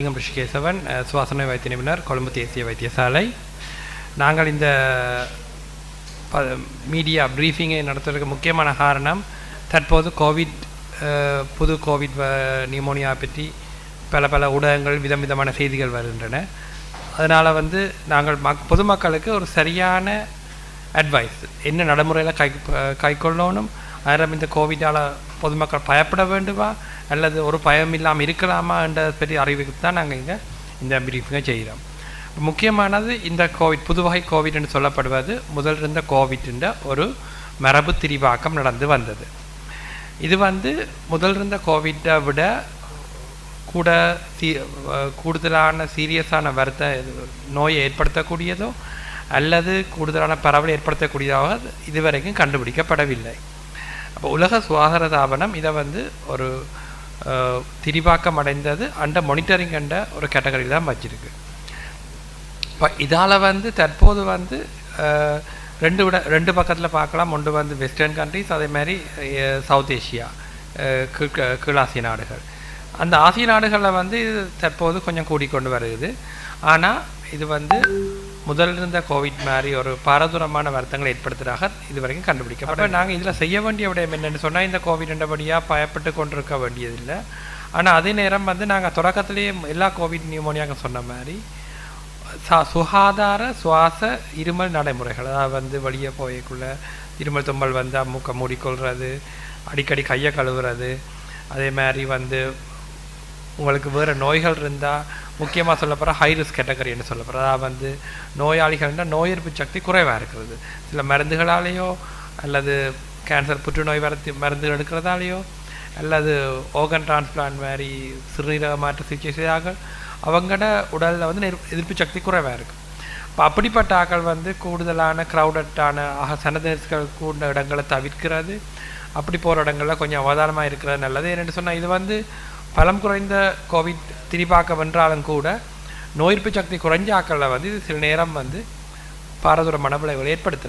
ரிஷிகேசவன், சுவாசன வைத்திய நிபுணர், கொழும்பு தேசிய வைத்தியசாலை. நாங்கள் இந்த மீடியா ப்ரீஃபிங்கை நடத்துவதற்கு முக்கியமான காரணம், தற்போது புது கோவிட் நியூமோனியா பற்றி பல ஊடகங்கள் விதமான செய்திகள் வருகின்றன. அதனால் நாங்கள் பொதுமக்களுக்கு ஒரு சரியான அட்வைஸ், என்ன நடைமுறையில் கைக்கொள்ளணும், அதில் இந்த கோவிட்டால் பொதுமக்கள் பயப்பட வேண்டுமா அல்லது ஒரு பயம் இல்லாமல் இருக்கலாமா என்ற பெரிய அறிவுக்கு தான் நாங்கள் இங்கே இந்த பிரீஃபிங்கை செய்கிறோம். முக்கியமானது இந்த புது வகை கோவிட் என்று சொல்லப்படுவது முதல் இருந்த கோவிட்ன்ற ஒரு மரபு திரிவாக்கம் நடந்து வந்தது. இது முதல் இருந்த கோவிட்டை விட கூடுதலான சீரியஸான நோயை ஏற்படுத்தக்கூடியதோ அல்லது கூடுதலான பரவலை ஏற்படுத்தக்கூடியதாக இதுவரைக்கும் கண்டுபிடிக்கப்படவில்லை. அப்போ உலக சுகாதார தாபனம் இதை ஒரு திரிவாக்கம் அடைந்தது அண்ட மானிட்டரிங் என்ற ஒரு கேட்டகரியில் தான் வச்சிருக்கு. இப்போ இதால் தற்போது ரெண்டு பக்கத்தில் பார்க்கலாம். ஒன்று வெஸ்டர்ன் கண்ட்ரிஸ், அதே மாதிரி சவுத் ஏஷியா, கீழாசிய நாடுகள். அந்த ஆசிய நாடுகளில் இது தற்போது கொஞ்சம் கூடிக்கொண்டு வருது. ஆனால் இது முதல் இருந்த கோவிட் மாதிரி ஒரு பாரதூரமான வருத்தங்களை ஏற்படுத்துகிறாக இது வரைக்கும் கண்டுபிடிக்கப்பட்ட. நாங்கள் இதில் செய்ய வேண்டிய விடயம் என்னென்னு சொன்னால், இந்த கோவிட் என்றபடியாக பயப்பட்டு கொண்டிருக்க வேண்டியதில்லை. ஆனால் அதே நேரம் நாங்கள் தொடக்கத்திலேயே எல்லா கோவிட் நியூமோனியாக சொன்ன மாதிரி சுகாதார சுவாச இருமல் நடைமுறைகள், அதாவது வெளியே போயக்குள்ள இருமல் தும்மல் மூக்கை மூடிக்கொள்வது, அடிக்கடி கையை கழுவுறது, அதே மாதிரி உங்களுக்கு வேறு நோய்கள் இருந்தால், முக்கியமாக சொல்லப்போகிற ஹை ரிஸ்க் கேட்டகரின்னு சொல்லப்போகிற, அதாவது நோயாளிகள்னால் நோய் எதிர்ப்பு சக்தி குறைவாக இருக்கிறது, சில மருந்துகளாலேயோ அல்லது கேன்சர் புற்றுநோய் மருந்துகள் எடுக்கிறதாலேயோ அல்லது ஓர்கன் டிரான்ஸ்பிளான்ட் மாதிரி சிறுநீரக மாற்று சிகிச்சை செய்தார்கள், அவங்களோட உடலில் எதிர்ப்பு சக்தி குறைவாக இருக்குது. இப்போ அப்படிப்பட்ட ஆக்கள் கூடுதலான க்ரௌடட்டான சனதர்கள் கூடின இடங்களை தவிர்க்கிறது, அப்படி போகிற இடங்களில் கொஞ்சம் அவதானமாக இருக்கிறது நல்லது. என்னென்னு சொன்னால், இது பலம் குறைந்த கோவிட் திரிபாக்கம் வென்றாலும் கூட நோய் எதிர்ப்பு சக்தி குறைஞ்ச ஆக்களில் இது சில நேரம் பாரதூர மனவிளைவுகளை ஏற்படுத்துகிறது.